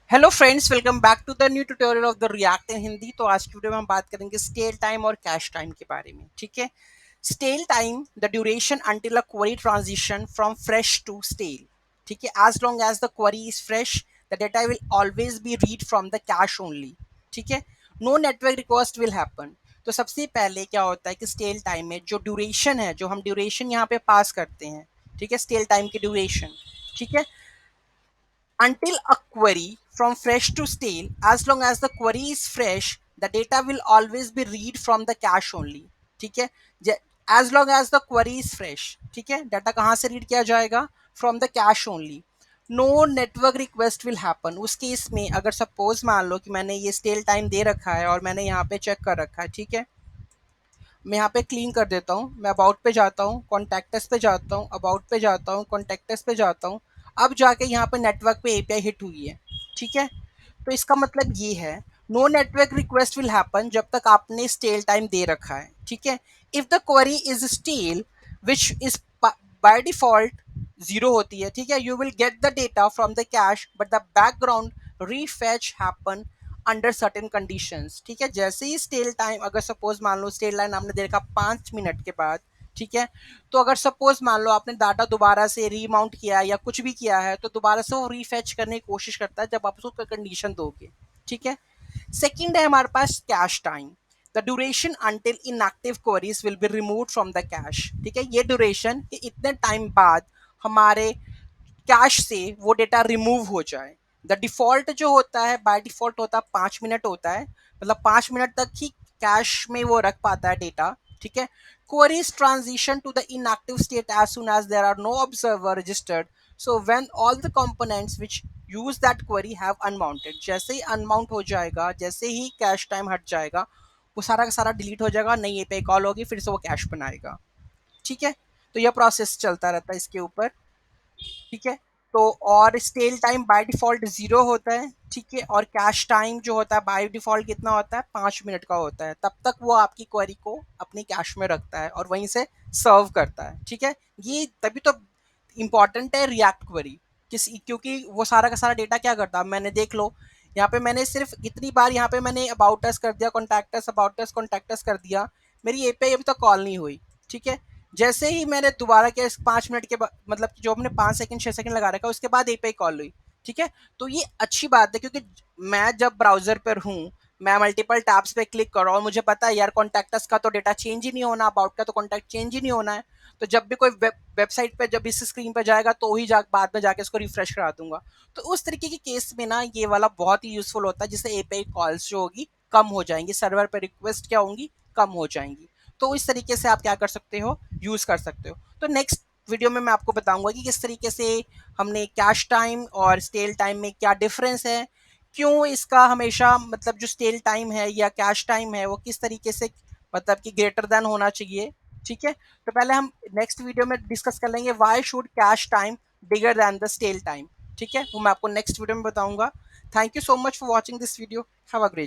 Hello friends, welcome back to the new tutorial of the React in Hindi. तो आज की video में हम बात करेंगे स्टेल टाइम और कैश टाइम के बारे में। ठीक है। Stale time the duration until a query transition from fresh to stale. ठीक है। As long as the query is fresh the data will always be read from the cache only. ठीक है। No network request will happen. तो सबसे पहले क्या होता है कि स्टेल टाइम में जो ड्यूरेशन है, जो हम ड्यूरेशन यहाँ पे पास करते हैं, ठीक है, स्टेल टाइम की ड्यूरेशन, ठीक है, until a query from fresh to stale. As long as the query is fresh, the data will always be read from the cache only. ठीक है। As long as the query is fresh, ठीक है, data कहाँ से read किया जाएगा? From the cache only. No network request will happen. उस case में अगर सपोज मान लो कि मैंने ये स्टेल टाइम दे रखा है और मैंने यहाँ पे चेक कर रखा है, ठीक है, मैं यहाँ पे क्लीन कर देता हूँ। मैं अबाउट पे जाता हूँ, कॉन्टैक्टस पे जाता हूँ, अबाउट पे जाता हूँ, कॉन्टैक्टस पे जाता हूँ। अब जाके यहाँ पे नेटवर्क पे एपीआई हिट हुई है। ठीक है। तो इसका मतलब ये है, no network request will happen जब तक आपने स्टेल टाइम दे रखा है। ठीक है। If the query is stale which is by default zero होती है, ठीक है, you will get the data from the cache but the background refetch happen under certain conditions. ठीक है। जैसे ही स्टेल टाइम, अगर सपोज मान लो स्टेल टाइम आपने देखा 5 मिनट के बाद, ठीक है, तो अगर सपोज मान लो आपने डाटा दोबारा से रीमाउंट किया या कुछ भी किया है तो दोबारा से वो रीफेच करने की कोशिश करता है जब आप उसको कंडीशन दोगे। ठीक है। सेकंड है हमारे पास cache time. The duration until inactive queries will be removed from the cache. ठीक है। ये ड्यूरेशन कि इतने टाइम बाद हमारे कैश से वो डेटा रिमूव हो जाए। द डिफॉल्ट जो होता है, बाय डिफॉल्ट होता है 5 मिनट होता है, मतलब 5 मिनट तक ही कैश में वो रख पाता है डेटा। ठीक है। Queries transition to the inactive state as soon as there are no observer registered. So when all the components which use that query have unmounted, जैसे ही अनमाउंट हो जाएगा, जैसे ही कैश टाइम हट जाएगा, वो सारा का सारा डिलीट हो जाएगा, नई एपीआई कॉल होगी, फिर से वो कैश बनाएगा। ठीक है। तो यह प्रोसेस चलता रहता है इसके ऊपर। ठीक है। तो और stale time by default zero होता है। ठीक है। और कैश टाइम जो होता है बाय डिफॉल्ट कितना होता है? 5 मिनट का होता है। तब तक वो आपकी क्वेरी को अपनी कैश में रखता है और वहीं से सर्व करता है। ठीक है। ये तभी तो इंपॉर्टेंट है रिएक्ट क्वेरी, किसी, क्योंकि वो सारा का सारा डेटा क्या करता है, मैंने देख लो यहाँ पे मैंने सिर्फ इतनी बार यहाँ पे मैंने अबाउट अस कर दिया, कॉन्टैक्टस अबाउट अस कॉन्टैक्टस कर दिया, मेरी एपीआई अभी तक कॉल नहीं हुई। ठीक है। जैसे ही मैंने दोबारा किया 5 मिनट के बाद, मतलब जो हमने 5 सेकंड 6 सेकंड लगा रखा है, उसके बाद एपीआई कॉल हुई। ठीक है। तो ये अच्छी बात है क्योंकि मैं जब ब्राउजर पर हूँ, मैं मल्टीपल टैब्स पे क्लिक कर रहा हूँ और मुझे पता है यार कॉन्टैक्टस का तो डेटा चेंज ही नहीं होना, अबाउट का तो कॉन्टैक्ट चेंज ही नहीं होना है। तो जब भी कोई वेबसाइट पे जब इस स्क्रीन पे जाएगा तो ही बाद में जाके इसको रिफ्रेश करा दूंगा। तो उस तरीके के केस में ना ये वाला बहुत ही यूजफुल होता है, जिससे एपीआई कॉल्स जो होगी कम हो जाएंगी, सर्वर पे रिक्वेस्ट क्या होंगी, कम हो जाएंगी। तो इस तरीके से आप क्या कर सकते हो, यूज कर सकते हो। तो नेक्स्ट वीडियो में मैं आपको बताऊंगा कि किस तरीके से हमने कैश टाइम और स्टेल टाइम में क्या डिफरेंस है, क्यों इसका हमेशा मतलब जो स्टेल टाइम है या कैश टाइम है वो किस तरीके से मतलब कि ग्रेटर देन होना चाहिए। ठीक है। तो पहले हम नेक्स्ट वीडियो में डिस्कस कर लेंगे why should cache time bigger than the stale time. ठीक है। वो मैं आपको नेक्स्ट वीडियो में बताऊंगा। Thank you so much for watching this video. Have a great